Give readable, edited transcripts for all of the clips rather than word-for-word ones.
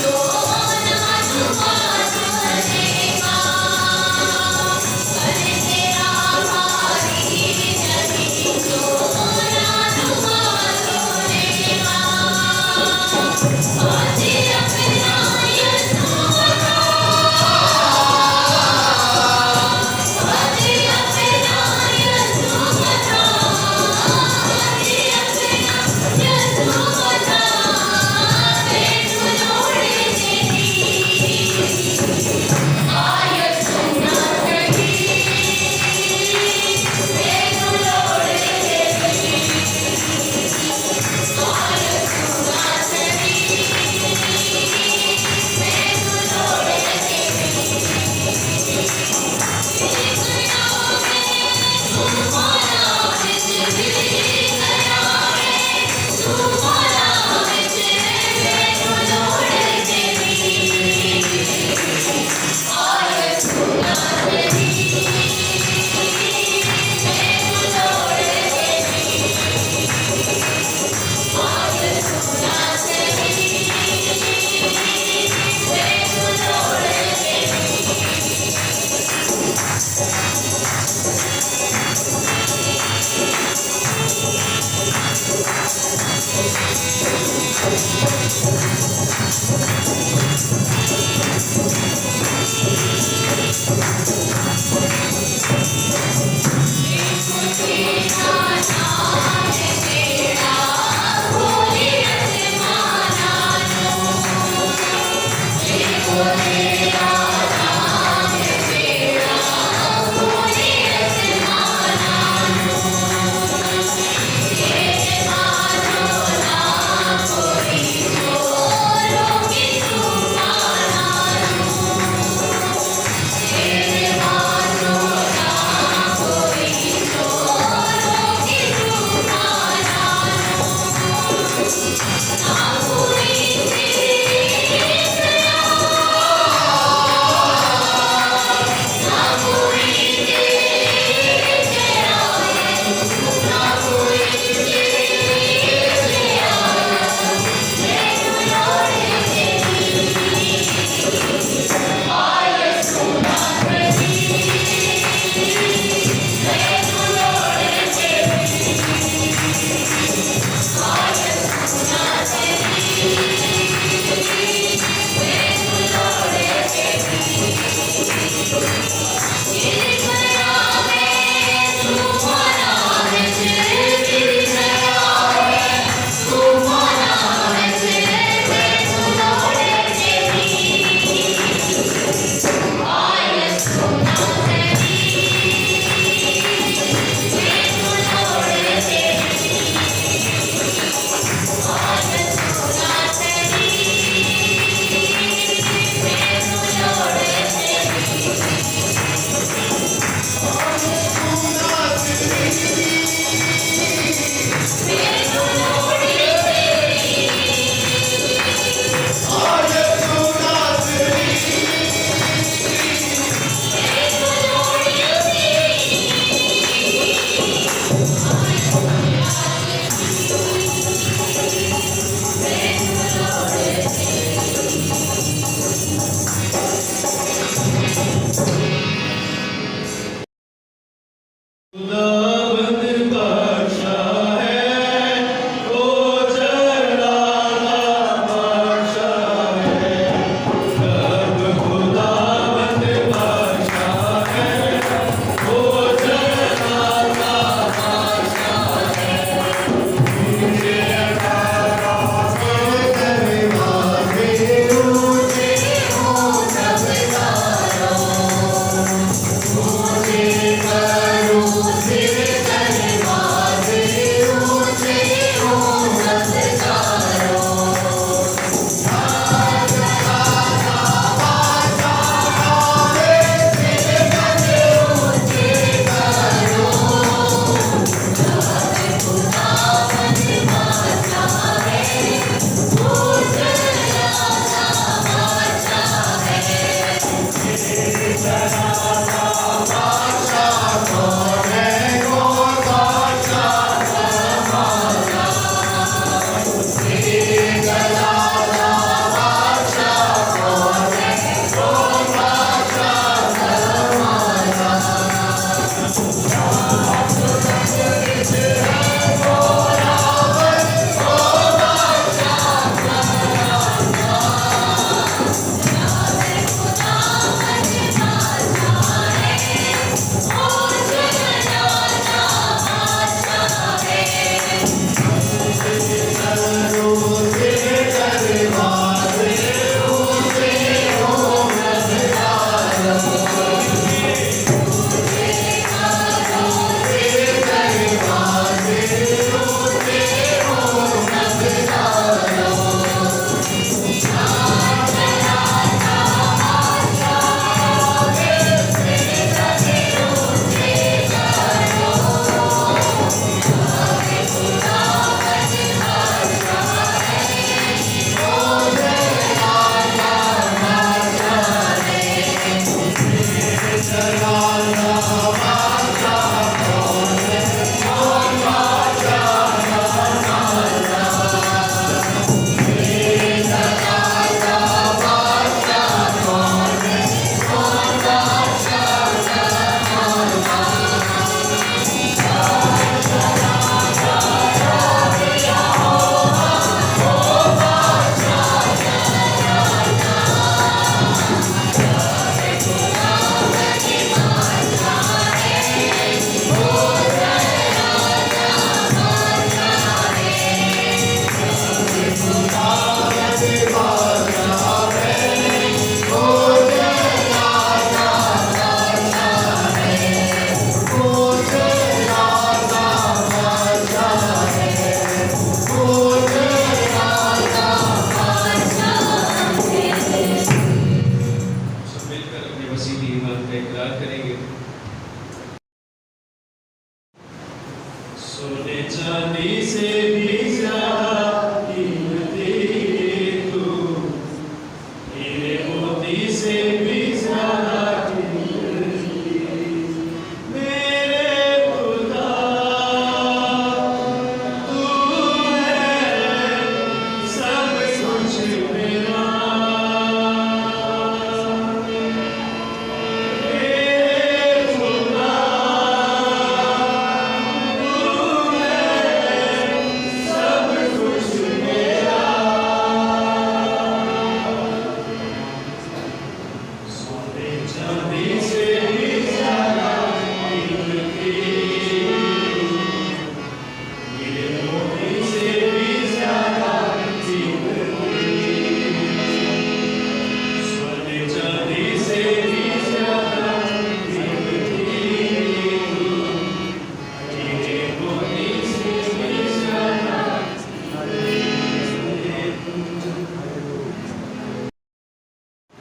जो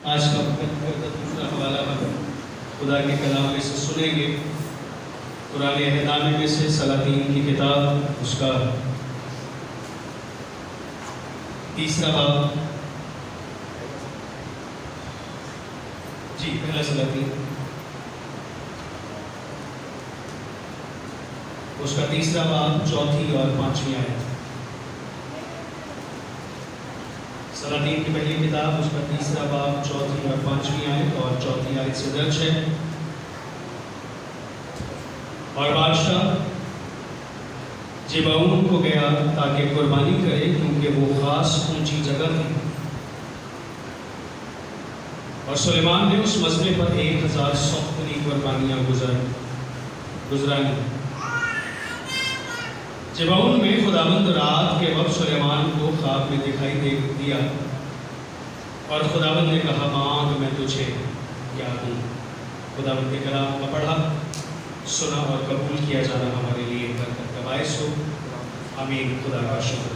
आज का दूसरा हवाला हम खुदा के कलाम में से सुनेंगे। कुरान अहदनामे में से सलातीन की किताब उसका तीसरा बाब, जी पहला सलातीन उसका तीसरा बाब, चौथी और पांचवी आयत। सलातीन की पहली किताब उसका तीसरा बाब, चौथी और पांचवी आयत और चौथी आयत से दर्ज है। और बादशाह जिबाऊन को गया ताकि कुर्बानी करे, क्योंकि वो खास ऊंची जगह थी। और सुलेमान ने उस मसले पर 1000 सख्तनी कुर्बानियां गुजरानी। जिबाऊन में खुदावंद रात के वक्त सुलेमान को ख्वाब में दिखाई दे दिया और खुदावंद ने कहा, मांग मैं तुझे क्या दूं। खुदावंद के कलाम का पढ़ा, सुना और कबूल किया जाना हमारे लिए बरकत का बायस हो। आमीन। खुदा का शुक्र।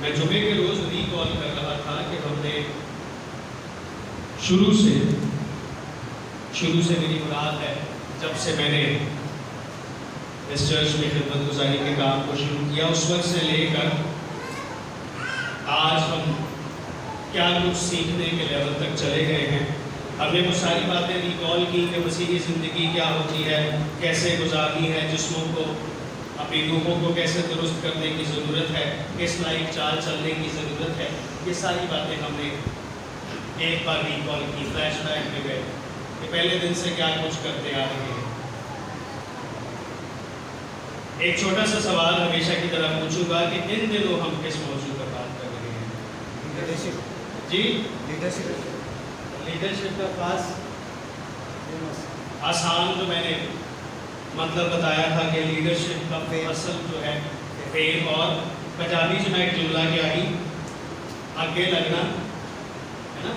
मैं जुमे के रोज रिकॉल कर रहा था कि हमने शुरू से मेरी मुराद है, जब से मैंने इस चर्च में खिदमत गुजारी के काम को शुरू किया, उस वक्त से लेकर आज हम क्या कुछ सीखने के लेवल तक चले गए हैं। हमने वो सारी बातें रिकॉल की कि मसीही ज़िंदगी क्या होती है, कैसे गुजारनी है, जिस्मों को, अपनी रूहों को कैसे दुरुस्त करने की ज़रूरत है, किस लाइक चाल चलने की ज़रूरत है। ये सारी बातें हमने एक बार रिकॉल की, फ्लैशबैक में गए कि पहले दिन से क्या कुछ करते आ रहे हैं। एक छोटा सा सवाल हमेशा की तरह पूछूंगा कि इन दिनों हम किस मौजूद पर बात कर रहे हैं? लीडरशिप। जी, लीडरशिप का खास आसान जो मैंने मतलब बताया था कि लीडरशिप का असल जो है फेम, और पंजाबी जो मैं एक जुमला क्या ही आगे लगना है ना,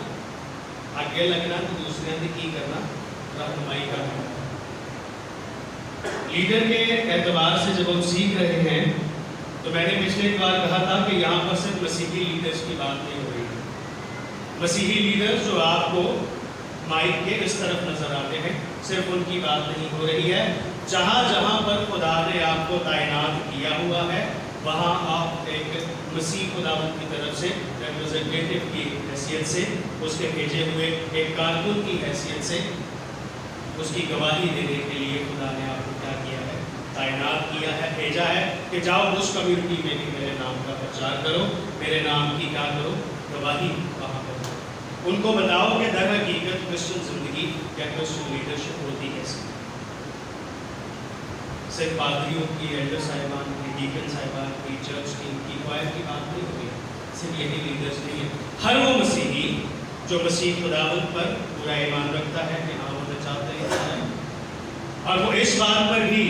आगे लगना तो दूसरे ने की करना, रहनुमाई करना। लीडर के एतबार से जब हम सीख रहे हैं तो मैंने पिछले बार कहा था कि यहाँ पर सिर्फ मसीही लीडर्स की बात नहीं हो रही है। मसीही लीडर्स जो आपको माइक के इस तरफ नजर आते हैं, सिर्फ उनकी बात नहीं हो रही है। जहाँ जहाँ पर खुदा ने आपको तैनात किया हुआ है, वहाँ आप एक मसीह खुदावंद की तरफ से रिप्रेजेंटेटिव की हैसियत से, उसके भेजे हुए एक कारकुन की हैसियत से उसकी गवाही देने के लिए खुदा ने आपको क्या किया है? तैनात किया है, भेजा है कि जाओ उस कम्युनिटी में भी मेरे नाम का प्रचार करो, मेरे नाम की क्या करो? गवाही वहाँ पर उनको बताओ कि दर हकीकत क्रिश्चियन जिंदगी या क्रिश्चियन लीडरशिप होती कैसे। सिर्फ पादरियों की, एल्डर साहिबान की, डीकन साहिबान की, चर्च की क्वायर की बात नहीं हो रही, सिर्फ यही लीडर्स नहीं है। हर वो मसीही जो मसीह खुदावंद पर पूरा ईमान रखता है कि हाँ होना चाहते हैं, और वो इस बात पर भी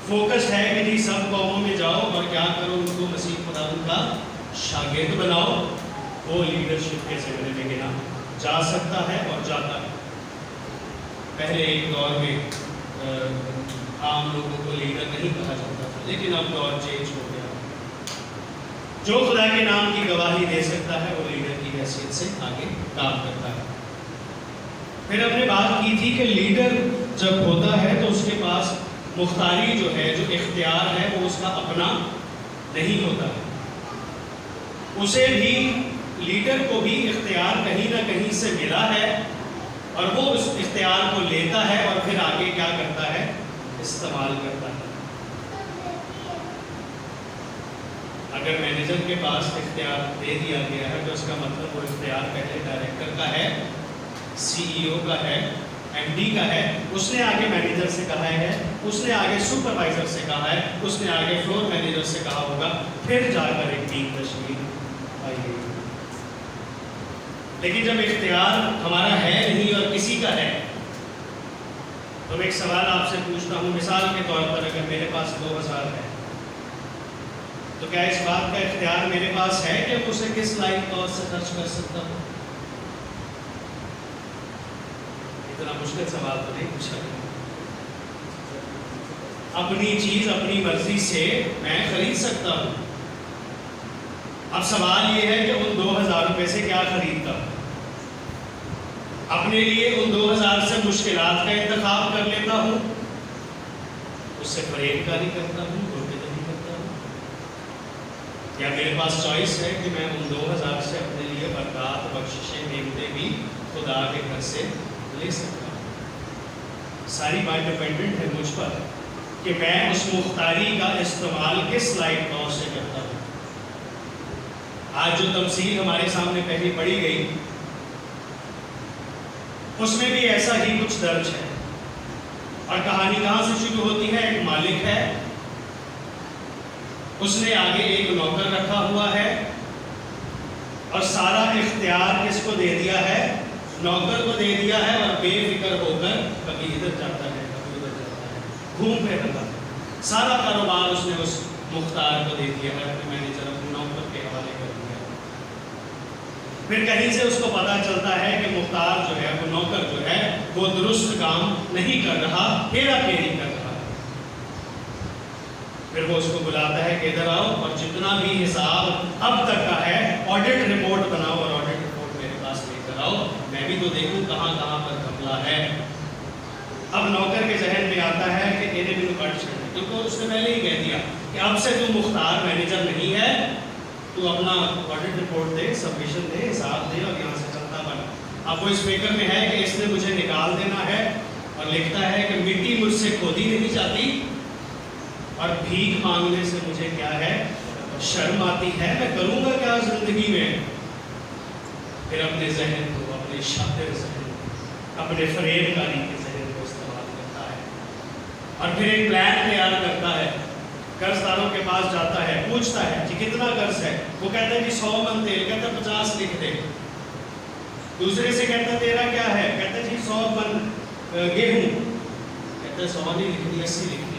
फोकस है कि जी सब कौमों में जाओ और क्या करो, उनको मसीह खुदावंद का शागिर्द बनाओ, वो लीडरशिप के ज़िम्मे में गिना जा सकता है और जाता है। पहले एक दौर में आम लोगों को लीडर नहीं कहा जाता था, लेकिन अब दौर चेंज हो गया। जो खुदा के नाम की गवाही दे सकता है वो लीडर की हैसियत से आगे काम करता है। फिर हमने बात की थी कि लीडर जब होता है तो उसके पास मुख्तारी जो है, जो इख्तियार है, वो उसका अपना नहीं होता है। उसे भी, लीडर को भी इख्तियार कहीं ना कहीं से मिला है और वो उस इख्तियार को लेता है और फिर आगे क्या करता है? इस्तेमाल करता है। अगर मैनेजर के पास इख्तियार दे दिया गया है तो इसका मतलब वो इख्तियार पहले डायरेक्टर का है, CEO का है, MD का है, उसने आगे मैनेजर से कहा है, उसने आगे सुपरवाइजर से कहा है, उसने आगे फ्लोर मैनेजर से कहा होगा, फिर जाकर एक टीम तश्कील आई गई। लेकिन जब इख्तियार हमारा है नहीं और किसी का है, तो मैं एक सवाल आपसे पूछता हूँ, मिसाल के तौर पर अगर मेरे पास 2000 है तो क्या इस बात का इख्तियार मेरे पास है कि उसे किस लाइन का से खर्च कर सकता हूँ? इतना मुश्किल सवाल तो नहीं पूछा। अपनी चीज अपनी मर्जी से मैं खरीद सकता हूँ। अब सवाल ये है कि उन 2000 रुपए से क्या खरीदता हूँ? अपने लिए उन 2000 से मुश्किलात का इंतखाब कर लेता हूँ, उससे फरेबकारी करता हूँ, नहीं करता हूँ, या मेरे पास चॉइस है कि मैं उन 2000 से अपने लिए बरकत, बख्शिशें, नेमतें भी खुदा के घर से ले सकता हूँ। सारी बात डिपेंडेंट है मुझ पर कि मैं उस मुख्तारी का इस्तेमाल किस लाइट कौन से करता हूँ। आज जो तमसील हमारे सामने पहली पढ़ी गई उसमें भी ऐसा ही कुछ दर्ज है। और कहानी कहाँ से शुरू होती है? एक मालिक है, उसने आगे एक नौकर रखा हुआ है और सारा इख्तियार किसको दे दिया है? नौकर को दे दिया है। और बेफिक्र होकर कभी इधर जाता है, कभी उधर जाता है, घूम फिर रहा है। सारा कारोबार उसने उस मुख्तार को दे दिया है, अपने मैनेजर, अपने नौकर के हवाले कर दिया। फिर कहीं से उसको पता चलता है कि मुख्तार जो है, वो नौकर जो है, वो दुरुस्त काम नहीं कर रहा, हेरा फेरी कर रहा है। फिर वो उसको बुलाता है कि इधर आओ और जितना भी हिसाब अब तक का है ऑडिट रिपोर्ट बनाओ और ऑडिट रिपोर्ट मेरे पास लेकर आओ, मैं भी तो देखूं कहाँ कहाँ पर घपला है। अब नौकर के जहन में आता है कि इन्हें भी कट छोड़े, क्योंकि उसने पहले ही कह दिया कि अब से तू मुख्तार मैनेजर नहीं है, तू अपना ऑडिट रिपोर्ट दे, सबमिशन दे, हिसाब दे और यहाँ से चलता बना। अब वो इस फिक्र में है कि इसने मुझे निकाल देना है और लिखता है कि मिट्टी मुझसे खोदी नहीं जाती और भीख मांगने से मुझे क्या है, शर्म आती है, मैं करूँगा क्या जिंदगी में। फिर अपने जहन को, अपने शातिर जहन, अपने फरेबकारी के जहन को इस्तेमाल करता है और फिर एक प्लान तैयार करता है। कर्जदारों के पास जाता है, पूछता है कि कितना कर्ज है? वो कहता है कि 100 मन तेल, कहता 50 लिख दे। दूसरे से कहता तेरा क्या है? कहता जी 100 मन गेहूं, कहता 100 नहीं लिख दी, 80 लिख दी।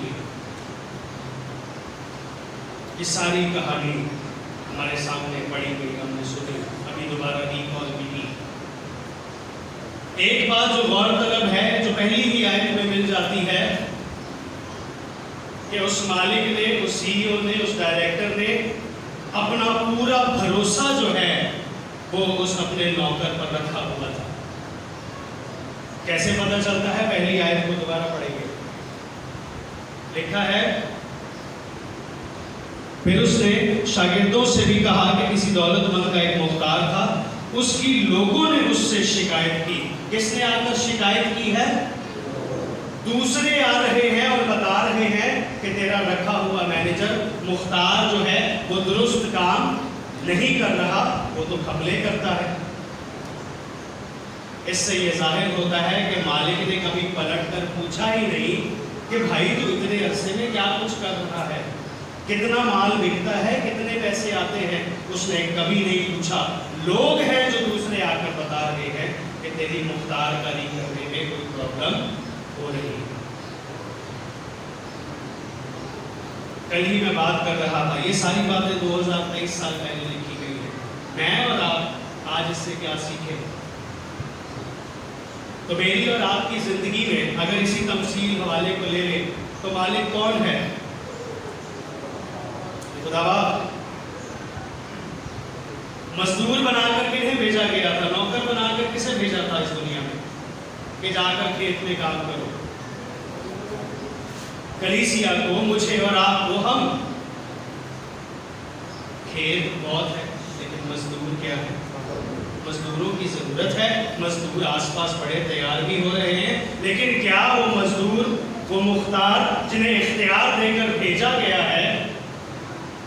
ये सारी कहानी हमारे सामने पड़ी गई, हमने सुनी, अभी दोबारा रिकॉल भी की। एक बात जो गौरतलब है, जो पहली ही आयत में मिल जाती है कि उस मालिक ने, उस CEO ने, उस डायरेक्टर ने अपना पूरा भरोसा जो है वो उस अपने नौकर पर रखा हुआ था। कैसे पता चलता है? पहली आयत को दोबारा पढ़ेंगे। लिखा है, फिर उसने शागिर्दों से भी कहा कि किसी दौलतमंद का एक मुख्तार था, उसकी लोगों ने उससे शिकायत की। किसने आकर शिकायत की है? दूसरे आ रहे हैं और बता रहे हैं कि तेरा रखा हुआ मैनेजर मुख्तार जो है वो दुरुस्त काम नहीं कर रहा, वो तो घपले करता है। इससे ये जाहिर होता है कि मालिक ने कभी पलट कर पूछा ही नहीं कि भाई तू इतने अरसे में क्या कुछ कर रहा है, कितना माल बिकता है, कितने पैसे आते हैं, उसने कभी नहीं पूछा। लोग हैं जो दूसरे आकर बता रहे हैं कि तेरी मुख्तारकारी करने में कोई प्रॉब्लम हो रही है। कल ही मैं बात कर रहा था, ये सारी बातें 2023 साल पहले लिखी गई है। मैं और आप आज इससे क्या सीखें? तो मेरी और आपकी जिंदगी में अगर इसी तमसील हवाले को ले लें तो मालिक कौन है? खुदावा। मजदूर बनाकर किन्हें भेजा गया था? नौकर बनाकर किसे भेजा था इस दुनिया में कि जाकर खेत में काम करो? कलीसिया को, मुझे और आपको। हम खेत बहुत है लेकिन मजदूर क्या है? मजदूरों की जरूरत है। मजदूर आसपास पड़े तैयार भी हो रहे हैं, लेकिन क्या वो मजदूर, वो मुख्तार जिन्हें इख्तियार देकर भेजा गया है,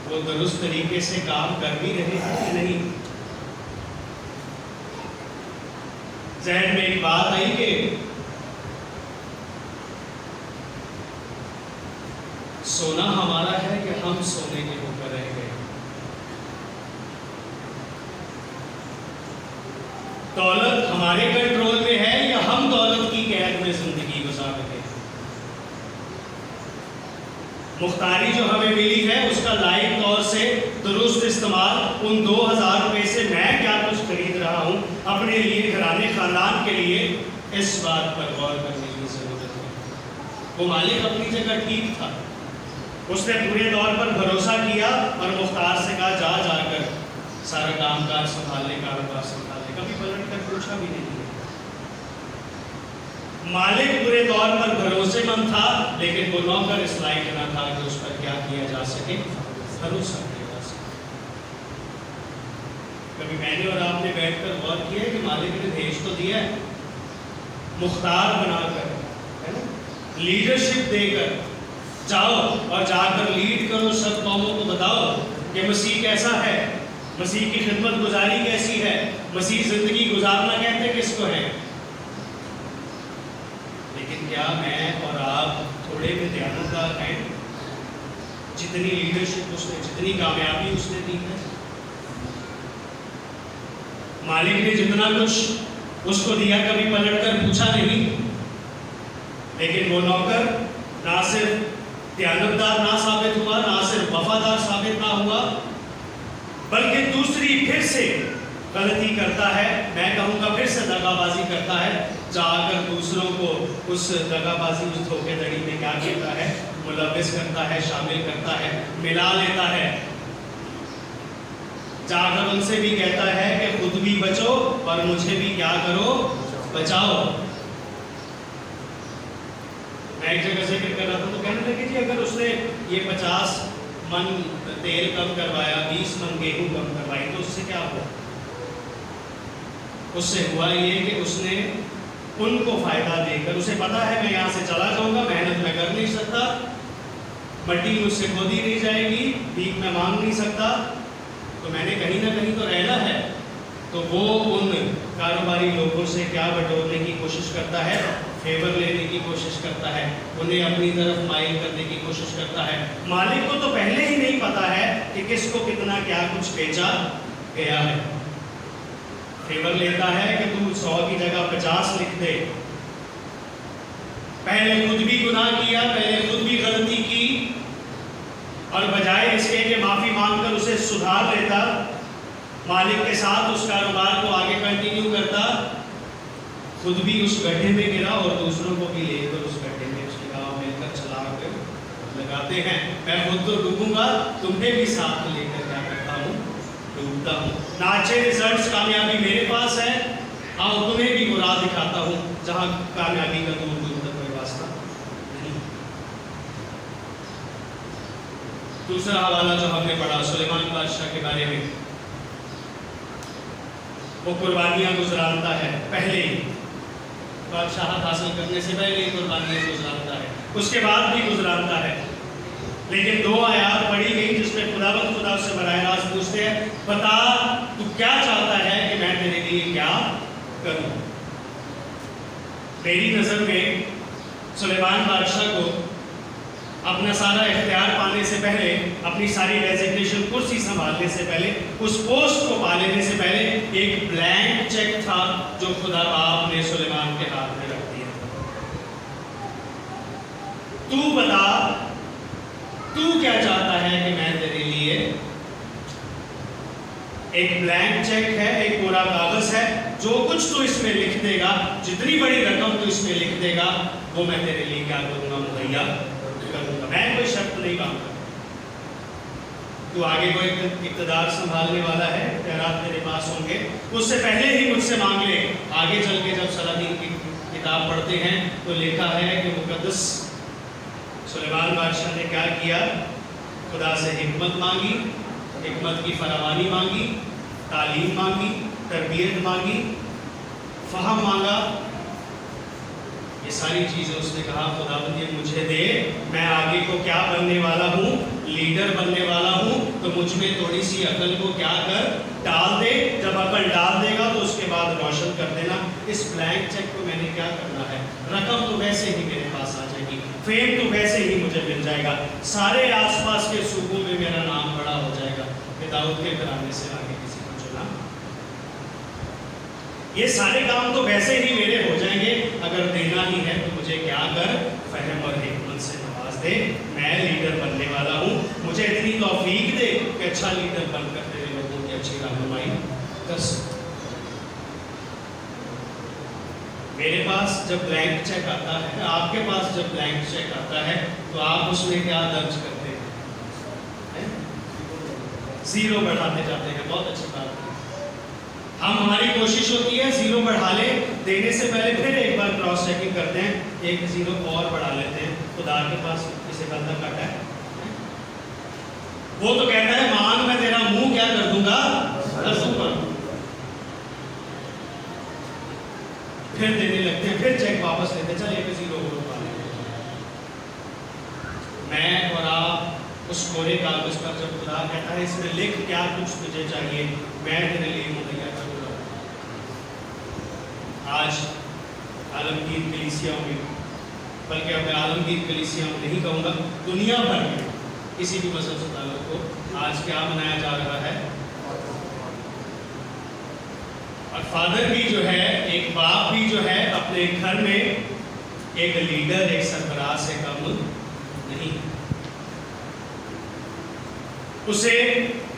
वो दुरुस्त तरीके से काम कर भी रहे हैं कि नहीं। जहन में एक बात आई कि सोना हमारा है कि हम सोने के ऊपर रह गए। दौलत हमारे कंट्रोल में है या हम दौलत की कैद में जिंदगी गुजार रहे हैं। मुख्तारी जो हमें मिली है उसका लायक तौर से दुरुस्त इस्तेमाल, उन 2000 रुपए से मैं क्या कुछ खरीद रहा हूं अपने लिए, घराने खानदान के लिए, इस बात पर गौर करने की जरूरत है। वो मालिक अपनी जगह ठीक था, उसने पूरे तौर पर भरोसा किया और मुख्तार से कहा जा जाकर सारा कामकाज संभालने, कारोबार संभालने, कभी पलट कर पूछा भी नहीं है। मालिक पूरे तौर पर भरोसेमंद था, लेकिन वो नौकर इस लायक न था कि उस पर क्या किया जा सके, भरोसा किया जा सके। कभी मैंने और आपने बैठकर गौर किया है कि मालिक ने भेज तो दिया है, मुख्तार बनाकर, है ना, लीडरशिप देकर जाओ और जाकर लीड करो, सब कौमों को बताओ कि मसीह कैसा है, मसीह की खिदमत गुजारी कैसी है, मसीह जिंदगी गुजारना कहते किसको है। लेकिन क्या मैं और आप थोड़े में दयानतदार हैं? जितनी लीडरशिप उसने, जितनी कामयाबी उसने दी है, मालिक ने जितना कुछ उसको दिया कभी पलट कर पूछा नहीं। लेकिन वो नौकर ना सिर्फ दयानतदार ना साबित हुआ, ना सिर्फ वफादार साबित ना हुआ, बल्कि दूसरी फिर से गलती करता है, मैं कहूँगा फिर से दगाबाजी करता है, जाकर दूसरों को उस दगाबाजी, उस धोखेधड़ी में क्या कहता है, मुलव्विस करता है, शामिल करता है, मिला लेता है। जाकर उनसे भी कहता है कि खुद भी बचो और मुझे भी क्या करो, बचाओ। मैं एक जगह जिक्र कर रहा था तो कहने लगे जी अगर उसने ये 50 मन तेल कम करवाया, 20 मन गेहूं कम करवाई, तो उससे क्या हुआ? उससे हुआ ये कि उसने उनको फायदा देकर, उसे पता है मैं यहाँ से चला जाऊंगा, मेहनत मैं कर नहीं सकता, मट्टी मुझसे खोदी नहीं जाएगी, भीख मैं मांग नहीं सकता, तो मैंने कहीं ना कहीं तो रहना है। तो वो उन कारोबारी लोगों से क्या बटोरने की कोशिश करता है, फेवर लेने की कोशिश करता है, उन्हें अपनी तरफ माइल करने की कोशिश करता है। मालिक को तो पहले ही नहीं पता है कि किसको कितना क्या कुछ बेचा गया है। फेवर लेता है कि तू 100 की जगह 50 लिख दे। पहले खुद भी गुनाह किया, पहले खुद भी गलती की, और बजाय इसके कि माफी मांगकर उसे सुधार लेता, मालिक के साथ उस कारोबार को आगे कंटिन्यू करता, खुद भी उस गड्ढे में गिरा और दूसरों को भी लेकर उस गड्ढे में उसकी गाँव मिलकर चला कर लगाते हैं। मैं खुद तो डूबूंगा, तुम्हें भी साथ लेकर क्या करता हूँ, डूबता हूँ। ना अच्छे रिजल्ट्स कामयाबी मेरे पास है, आओ तुम्हें भी वो राह दिखाता हूँ जहाँ कामयाबी का दूर दूर तक कोई वास्ता नहीं। दूसरा हवाला जो हमने पढ़ा सुलेमान बादशाह के बारे में, वो कुर्बानियाँ गुजरानता है, पहले ही बादशाहत हासिल करने से पहले ही कुर्बानियाँ गुजरानता है, उसके बाद भी गुजरानता है। लेकिन 2 आयात पढ़ी गई जिसमें खुदावंद खुदा से बराह रास्त पूछते हैं, बता तू क्या चाहता है कि मैं तेरे लिए क्या करूं। मेरी नजर में सुलेमान बादशाह को अपना सारा इख्तियार पाने से पहले, अपनी सारी डेजिग्नेशन कुर्सी संभालने से पहले, उस पोस्ट को पा लेने से पहले एक ब्लैंक चेक था जो खुदा बाप ने सुलेमान के हाथ में रख दिया। तू बता तू क्या चाहता है कि मैं तेरे लिए, एक ब्लैंक चेक है, एक पूरा कागज है, जो कुछ तू इसमें लिख देगा, जितनी बड़ी रकम तू इसमें लिख देगा, वो मैं तेरे लिए क्या करूंगा, मुहैया करूंगा। मैं कोई शर्त नहीं मांगता। तू आगे कोई इक़्तिदार संभालने वाला है, इख्तियारात तेरे पास होंगे, उससे पहले ही मुझसे मांग ले। आगे चल के जब सलादीन की किताब पढ़ते हैं तो लिखा है कि मुकद्दस सुलेमान बादशाह ने क्या किया, खुदा से हिकमत मांगी, हिकमत की फरावानी मांगी, तालीम मांगी, तरबियत मांगी, फ़हम मांगा। ये सारी चीज़ें उसने कहा खुदावंद ये मुझे दे, मैं आगे को क्या बनने वाला हूँ लीडर बनने वाला हूँ, तो मुझ में थोड़ी सी अकल को क्या कर डाल दे। जब अकल डाल देगा तो उसके बाद रोशन कर देना। इस ब्लैंक चेक को मैंने क्या करना है, रकम तो वैसे ही मेरे पास आ जाएगी, फेम तो वैसे ही मुझे मिल जाएगा, सारे आसपास के सूबों में मेरा नाम बड़ा हो जाएगा। दाऊद के घराने से आगे किसी को चुना, ये सारे काम तो वैसे ही मेरे हो जाएंगे। अगर देना ही है तो मुझे क्या कर, फहम और हिकमत से नवाज दे। मैं लीडर बनने वाला हूँ, मुझे इतनी तौफीक दे कि अच्छा लीडर बनकर तेरे लोगों की अच्छी रहनुमाई कर सकूं। मेरे पास जब ब्लैंक चेक आता है, आपके पास जब ब्लैंक चेक आता है, तो आप उसमें क्या दर्ज करते हैं? जीरो बढ़ाते जाते हैं। बहुत अच्छी बात है। हमारी कोशिश होती है जीरो बढ़ा ले, देने से पहले फिर एक बार क्रॉस चेकिंग करते हैं, एक जीरो और बढ़ा लेते हैं। खुदा के पास किसी बंदा कट है, वो तो कहता है मांग, मैं तेरा मुंह क्या कर दूंगा, कर दूंगा। फिर देने लगते हैं, फिर चेक वापस लेते हैं, चल एक जीरो और बढ़ा लेते हैं। मैं और आप उस कोरे कागज पर जब खुदा कहता है इसमें लिख क्या कुछ तुझे चाहिए, मैं तेरे लिए मुहैया करूंगा। आज आलमगीर कलीसियाओं में, बल्कि अब मैं आलमगीर कलीसियाओं में नहीं कहूँगा, दुनिया भर में किसी भी मजहब से ताल्लुक को आज क्या मनाया जा रहा है? और फादर भी जो है, एक बाप भी जो है, अपने घर में एक लीडर, एक सरबराह से कम नहीं। उसे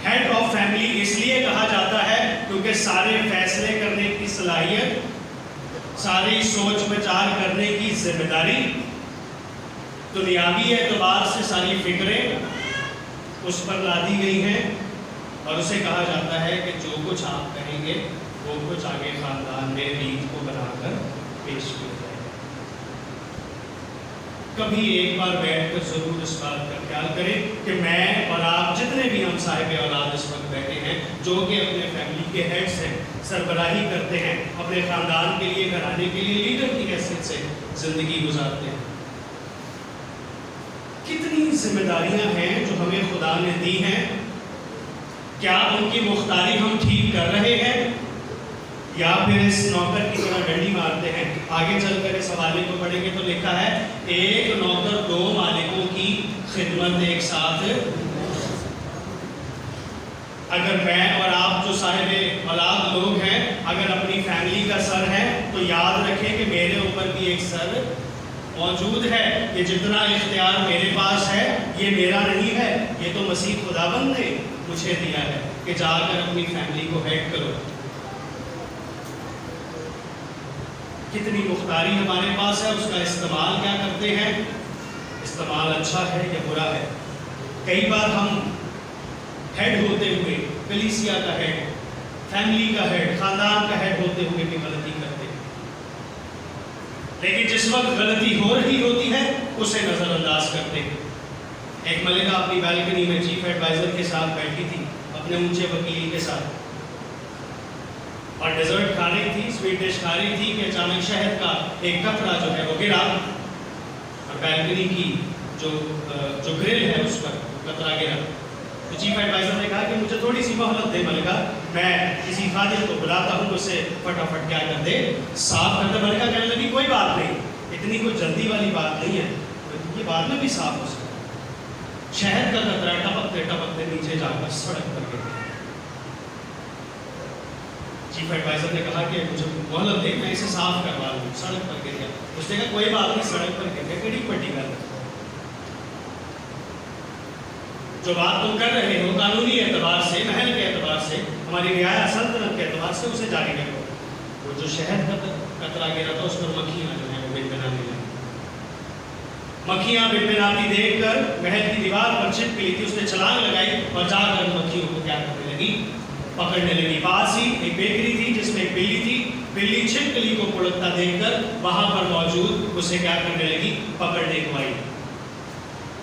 हेड ऑफ फैमिली इसलिए कहा जाता है क्योंकि सारे फैसले करने की सलाहियत, सारी सोच विचार करने की जिम्मेदारी, दुनियावी एतबार से सारी फिक्रें उस पर लादी गई हैं। और उसे कहा जाता है कि जो कुछ आप कहेंगे वो कुछ आगे खानदान में रीत को बनाकर पेश किया जाए। कभी एक बार बैठकर जरूर इस बात का ख्याल करें कि मैं और आप जितने भी हम साहिब औलाद इस वक्त बैठे हैं, जो कि अपने फैमिली के हेड्स हैं, सरबराही करते हैं, अपने खानदान के लिए, घराने के लिए लीडर की हैसियत से जिंदगी गुजारते हैं, कितनी जिम्मेदारियां हैं जो हमें खुदा ने दी हैं। क्या उनकी मुख्तारी हम ठीक कर रहे हैं या फिर इस नौकर की तरह डंडी मारते हैं? आगे चलकर इस हवाले को पढ़ेंगे तो लिखा है, एक नौकर दो मालिकों की खिदमत एक साथ। अगर मैं और आप जो साहिब औलाद लोग हैं, अगर अपनी फैमिली का सर है, तो याद रखें कि मेरे ऊपर भी एक सर मौजूद है। ये जितना इख्तियार मेरे पास है ये मेरा नहीं है, ये तो मसीह खुदाबंद ने मुझे दिया है कि जाकर अपनी फैमिली को हेड करो। कितनी मुख्तारी हमारे पास है, उसका इस्तेमाल क्या करते हैं? इस्तेमाल अच्छा है या बुरा है? कई बार हम हेड होते हुए, कलीसिया का हेड, फैमिली का हेड, खानदान का हेड होते हुए भी गलती करते हैं, लेकिन जिस वक्त गलती हो रही होती है उसे नज़रअंदाज करते हैं। एक मलिका अपनी बालकनी में चीफ एडवाइज़र के साथ बैठी थी, अपने ऊंचे वकील के साथ, और डेजर्ट खा रही थी, स्वीट डिश खा रही थी कि अचानक शहद का एक कतरा जो है वो गिरा और बालकनी की जो ग्रिल है उस पर कतरा गिरा। तो चीफ एडवाइज़र ने कहा कि मुझे थोड़ी सी मोहलत दे मलिका, मैं किसी खादिम को बुलाता हूँ, उसे फटाफट क्या कर दे, साफ कर दे। मलिका कहने लगी कोई बात नहीं, इतनी कोई जल्दी वाली बात नहीं है, ये बाद में भी साफ हो सकता है। शहद का कतरा टपकते टपकते नीचे जाकर सड़क पर गिर गया। चीफ एडवाइज़र ने कहा कि मुझे मोहलत दे, मैं इसे साफ करवा लूँ, सड़क पर गिर गया। उसने कहा कोई बात नहीं, सड़क पर गिर गया, बड़ी बड़ी गल है। जो बात तुम कर रहे हो कानूनी एतबार से, महल के एतबार से, हमारी रियाया सल्तनत के एतबार से उसे जारी रखो। वो जो शहद का कतरा गिरा था उस पर मक्खियाँ जो है वो बिनबिनाती लगी। मक्खियाँ बिनबिनाती देखकर महल की दीवार पर छिपक ली थी, उसने छलांग लगाई और जाकर मक्खियों को क्या करने लगी, पकड़ने लगी। पास ही एक बेकरी थी जिसमें एक बिल्ली थी, बिल्ली छिपकली को पुड़कता देखकर वहां पर मौजूद उसे क्या करने लगी, पकड़ने को आई।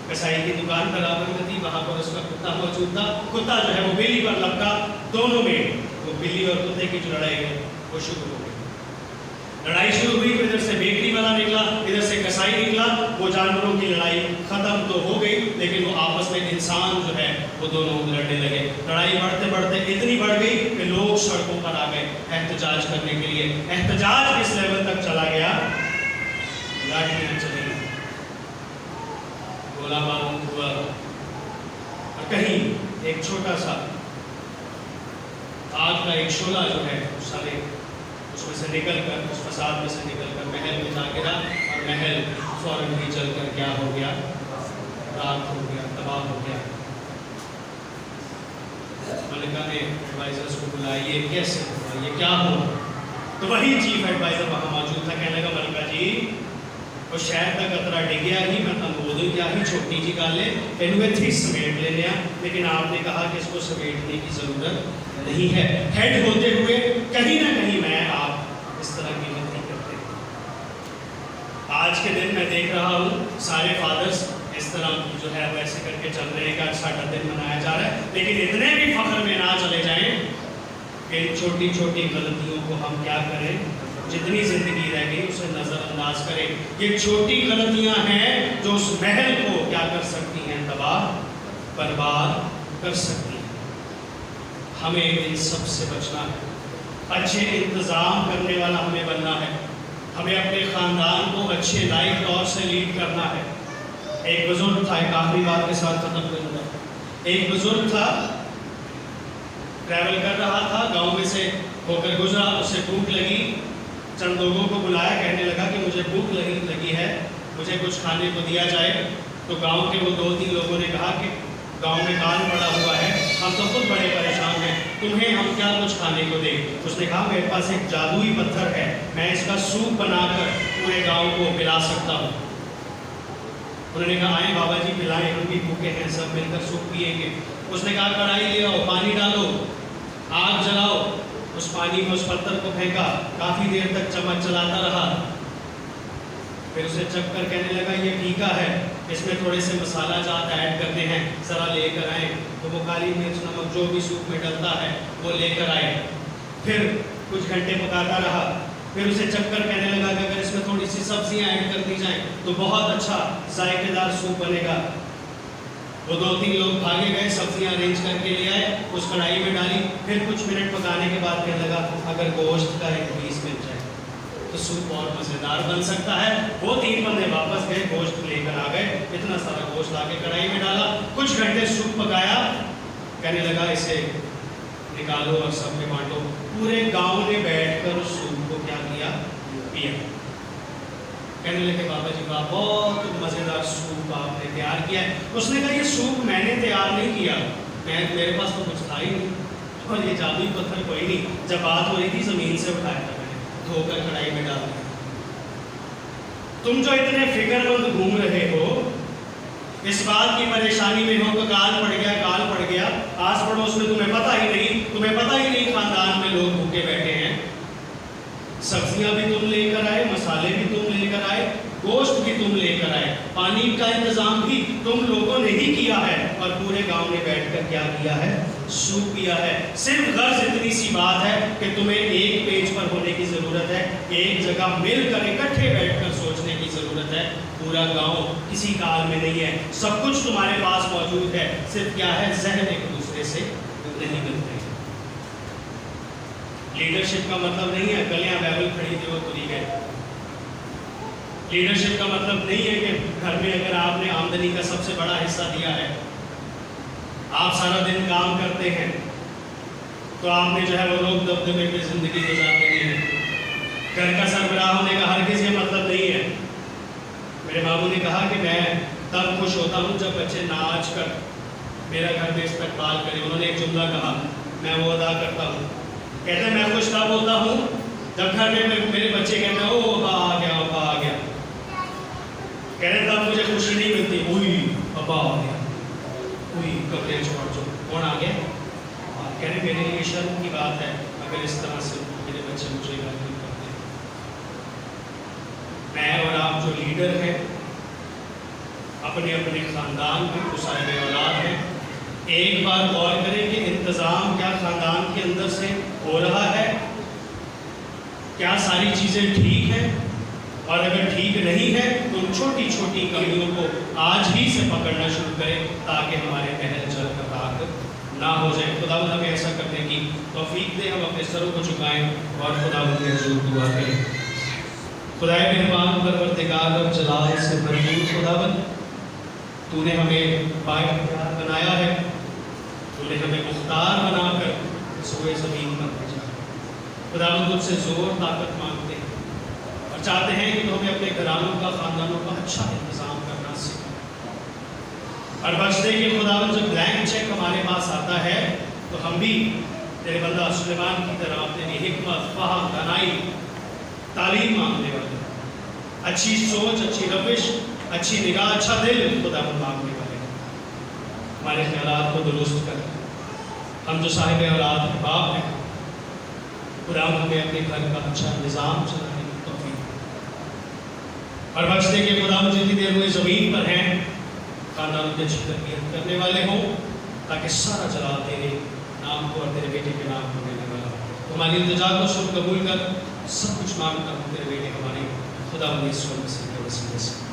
कसाई की दुकान बराबर में थी, वहां पर उसका कुत्ता मौजूद था। कुत्ता जो है वो बिल्ली पर लपका, दोनों में वो बिल्ली और कुत्ते की जो लड़ाई है वो शुरू हो गई। लड़ाई शुरू हुई तो इधर से बेकरी वाला निकला, इधर से कसाई निकला। वो जानवरों की लड़ाई खत्म तो हो गई, लेकिन वो आपस में इंसान जो है वो दोनों लड़ने लगे। लड़ाई बढ़ते बढ़ते इतनी बढ़ गई कि लोग सड़कों पर आ गए एहतजाज करने के लिए। एहतजाज इस लेवल तक चला गया, लाठियां चली, गोला बारूद हुआ, और कहीं एक छोटा सा आग का एक शोला जो है सारे उसमें से निकलकर, उस फसाद में से निकलकर महल में जा गिरा, और महल फौरन ही जलकर क्या हो गया, राख हो गया, तबाह हो गया। मलिका ने एडवाइजर्स को बुलाया, ये कैसे हुआ, ये क्या हुआ? तो वही चीफ एडवाइजर वहाँ मौजूद था। कहने लगा मलिका जी वो शहर का कतरा डिगया ही, मैं बोलूँ क्या ही छोटी जी गल है, इन्हें थी समेट लेने, लेकिन आपने कहा कि इसको समेटने की ज़रूरत नहीं है। हेड होते हुए कहीं ना कहीं मैं आप इस तरह की नहीं करते। आज के दिन मैं देख रहा हूँ सारे फादर्स इस तरह जो है वैसे करके चल रहे हैं कि आज सारा दिन मनाया जा रहा है, लेकिन इतने भी फख्र में ना चले जाएं कि छोटी छोटी गलतियों को हम क्या करें, जितनी जिंदगी रह गई उसे नज़रअंदाज करें। ये छोटी गलतियां हैं जो उस महल को क्या कर सकती हैं, तबाह बर्बाद कर सकती हैं। हमें इन सब से बचना है, अच्छे इंतज़ाम करने वाला हमें बनना है, हमें अपने ख़ानदान को अच्छे लाइफ तौर से लीड करना है। एक बुजुर्ग था, एक आखिरी बात के साथ खत्म करूँगा। एक बुजुर्ग था, ट्रैवल कर रहा था, गांव में से होकर गुजरा, उसे भूख लगी, चंद लोगों को बुलाया, कहने लगा कि मुझे भूख लगी है, मुझे कुछ खाने को दिया जाए। तो गांव के वो 2-3 लोगों ने कहा कि गांव में काल पड़ा हुआ है, हम तो खुद बड़े परेशान हैं, तुम्हें हम क्या कुछ खाने को दें? उसने कहा मेरे पास एक जादुई पत्थर है, मैं इसका सूप बनाकर पूरे गांव को पिला सकता हूँ। उन्होंने कहा आए बाबा जी पिलाएं, हम भी भूखे हैं, सब मिलकर सूप पिएंगे। उसने कहा कढ़ाई ले आओ, पानी डालो, आग जलाओ, उस पानी में उस पत्थर को फेंका, काफ़ी देर तक चम्मच चलाता रहा, फिर उसे चख कर कहने लगा ये फीका है, इसमें थोड़े से मसाला जात ऐड करते हैं, ज़रा लेकर आए। तो वो काली मिर्च नमक जो भी सूप में डलता है वो लेकर आए। फिर कुछ घंटे पकाता रहा, फिर उसे चख कर कहने लगा कि अगर इसमें थोड़ी सी सब्जियां ऐड कर दी जाएं तो बहुत अच्छा जायकेदार सूप बनेगा। वो 2-3 लोग भागे गए, सब्जियां अरेंज करके ले आए, उस कढ़ाई में डाली, फिर कुछ मिनट पकाने के बाद कहने लगा अगर गोश्त का एक पीस मिल जाए तो सूप और मज़ेदार बन सकता है। वो 3 बंदे वापस गए, गोश्त लेकर आ गए, इतना सारा गोश्त लाके कढ़ाई में डाला, कुछ घंटे सूप पकाया, कहने लगा इसे निकालो और सब में बांटो। पूरे गांव ने बैठकर उस सूप को क्या किया, पिया। कहने लगे बाबा जी वाह, बहुत मज़ेदार सूप आपने तैयार किया है। उसने कहा ये सूप मैंने तैयार नहीं किया, मेरे पास तो कुछ था ही नहीं, और ये जादुई पत्थर कोई नहीं, जब बात हो रही थी ज़मीन से उठाया था मैंने, धोकर कढ़ाई में डाल दिया। तुम जो इतने फिक्रमंद घूम रहे हो, इस बात की परेशानी में हो कि काल पड़ गया, आस पड़ोस में तुम्हें पता ही नहीं खानदान में लोग भूखे बैठे हैं, सब्जियां भी तुम लेकर आए, मसाले भी तुम लेकर आए, गोश्त भी तुम लेकर आए, पानी का इंतजाम भी तुम लोगों ने ही किया है, और पूरे गांव ने बैठकर क्या किया है, सूप पिया है। सिर्फ गर्ज इतनी सी बात है कि तुम्हें एक पेज पर होने की ज़रूरत है, एक जगह मिलकर इकट्ठे बैठकर सोचने की ज़रूरत है। पूरा गांव किसी काल में नहीं है, सब कुछ तुम्हारे पास मौजूद है, सिर्फ क्या है, जहन एक दूसरे से नहीं मिलते। लीडरशिप का मतलब नहीं है गलियां बैबल खड़ी थी वो तुरी गए। लीडरशिप का मतलब नहीं है कि घर में अगर आपने आमदनी का सबसे बड़ा हिस्सा दिया है, आप सारा दिन काम करते हैं, तो आपने जो है वो लोग दबदबे में ज़िंदगी गुजार देनी है। घर का सरबराह होने का हरगिज़ ये मतलब नहीं है। मेरे बाबू ने कहा कि मैं तब खुश होता हूँ जब बच्चे नाच कर मेरा घर में इस्तकबाल करें। उन्होंने एक जुमला कहा, मैं वो अदा करता हूँ। कहते हैं मैं खुश तब होता हूँ जब घर में मेरे बच्चे कहते हैं ओ अब्बा आ गया, अब्बा आ गया। कहते तब मुझे खुशी नहीं मिलती, उई अब्बा आ गया, उई कपड़े छोड़ दो, कौन आ गया। कह रहे मेरे लिए शर्म की बात है अगर इस तरह से मेरे बच्चे मुझे इग्नोर करते हैं। मैं और आप जो लीडर हैं, अपने अपने ख़ानदान में जो साहिब औलाद हैं, एक बार गौर करें कि इंतज़ाम क्या ख़ानदान के अंदर से हो रहा है। क्या सारी चीज़ें ठीक हैं, और अगर ठीक नहीं है तो उन छोटी छोटी कमियों को आज ही से पकड़ना शुरू करें ताकि हमारे महल जल का राख ना हो जाए। खुदावंद हमें ऐसा करने की तौफीक दे। हम अपने सरों को झुकाएं और खुदावंद के हुजूर दुआ करें। खुदाए मेहरबान परवरदिगार और जलाल से भरपूर खुदावंद, तूने हमें बाइख्तियार बनाया है, तूने हमें मुख्तार बनाकर सोए ज़मीन पर भेजा। खुदावंद तुझसे ज़ोर ताकत मांगते हैं और चाहते हैं कि तो हमें अपने घरानों का, ख़ानदानों का अच्छा इंतज़ाम करना सीखें। और बच दे कि खुदावंद जब ब्लैंक चेक हमारे पास आता है तो हम भी तेरे बंदा सुलेमान की तरह अपने लिए हिकमत, फ़हम, दानाई, तालीम मांगने वाले, अच्छी सोच, अच्छी रविश, अच्छी निगाह, अच्छा दिल खुदावंद मांगने वाले। हमारे ख्यालात को दुरुस्त कर। हम जो साहिब औलाद के बाप हैं, खुदावंद हमें अपने घर का अच्छा निज़ाम चलाने की तौफीक दे। और बच दे कि खुदावंद जितनी देर हुए ज़मीन पर हैं, खानदान की अच्छी तरबियत करने वाले हों, ताकि सारा जलाल तेरे नाम को और तेरे बेटे के नाम को देने वाला हो। हमारी इल्तिजा को शुभ कबूल कर। सब कुछ मांगता हूँ तेरे बेटे हमारे खुदावंद यीशु मसीह के वसीले से।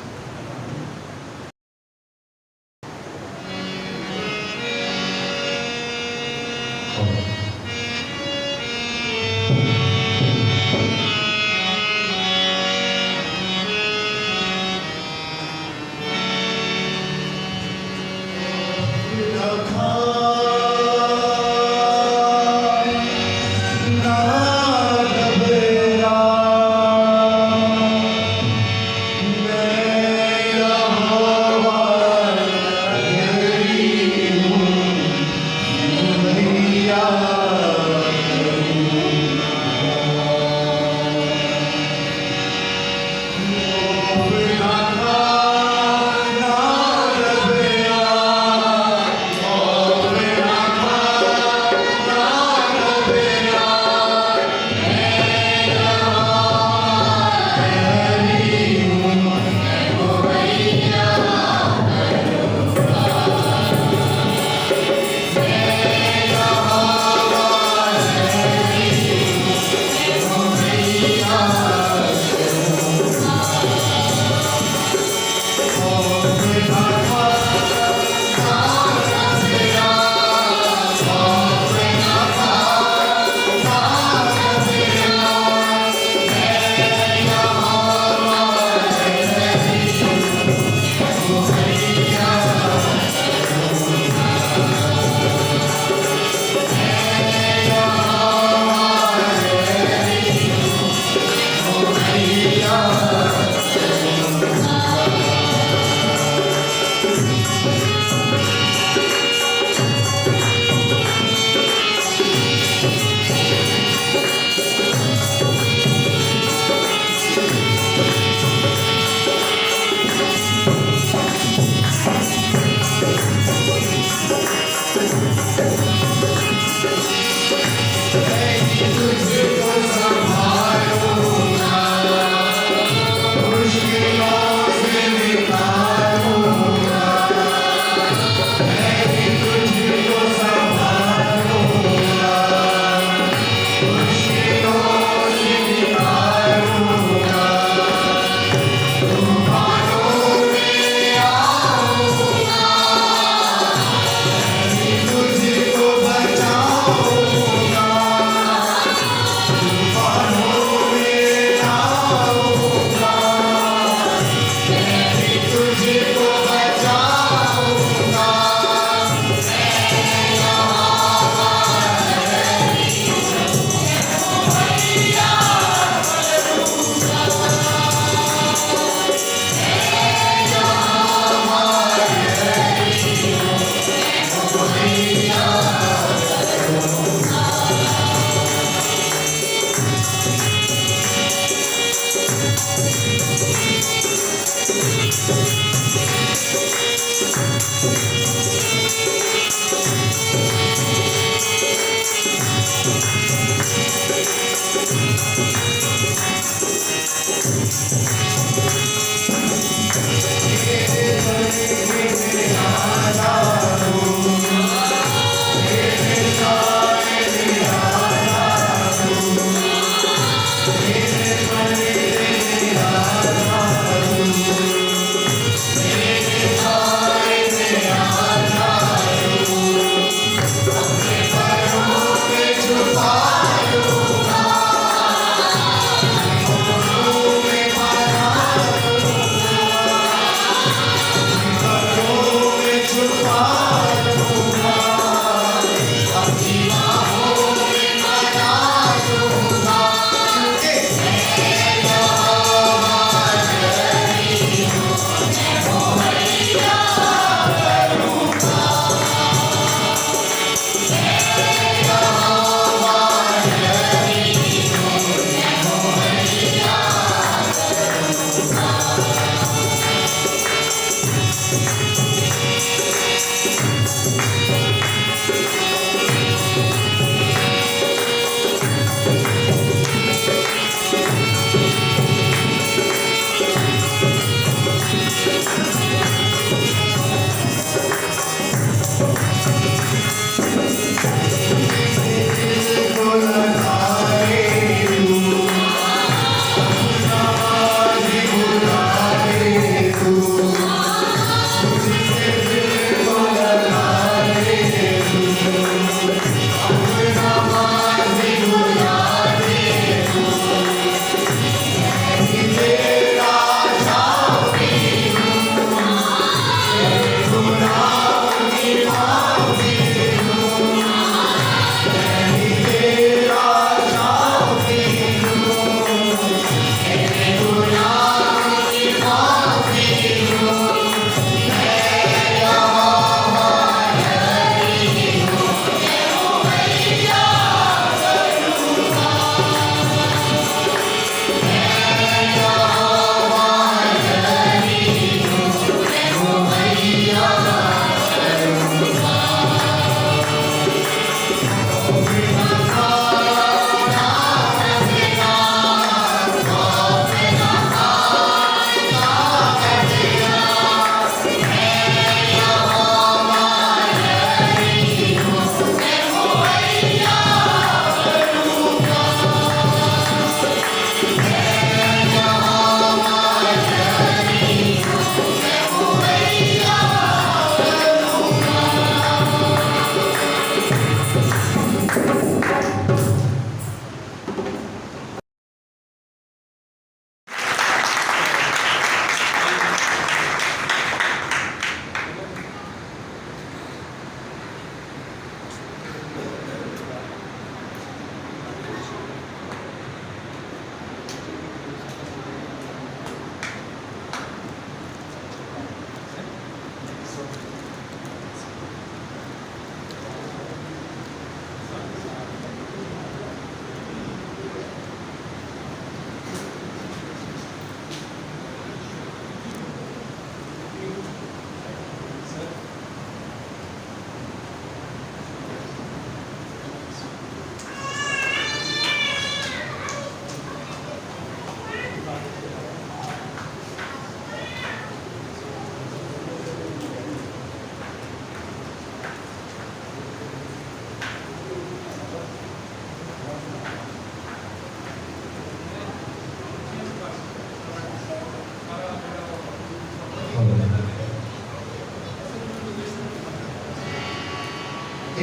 Yeah.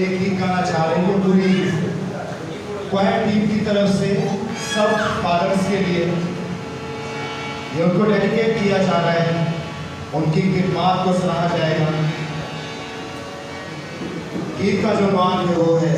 एक गीत गाना चाह रहे हैं पूरी क्वायर टीम की तरफ से सब फादर्स के लिए। ये उनको डेडिकेट किया जा रहा है, उनकी खिदमत को सराहा जाएगा। गीत का जो मान है वो है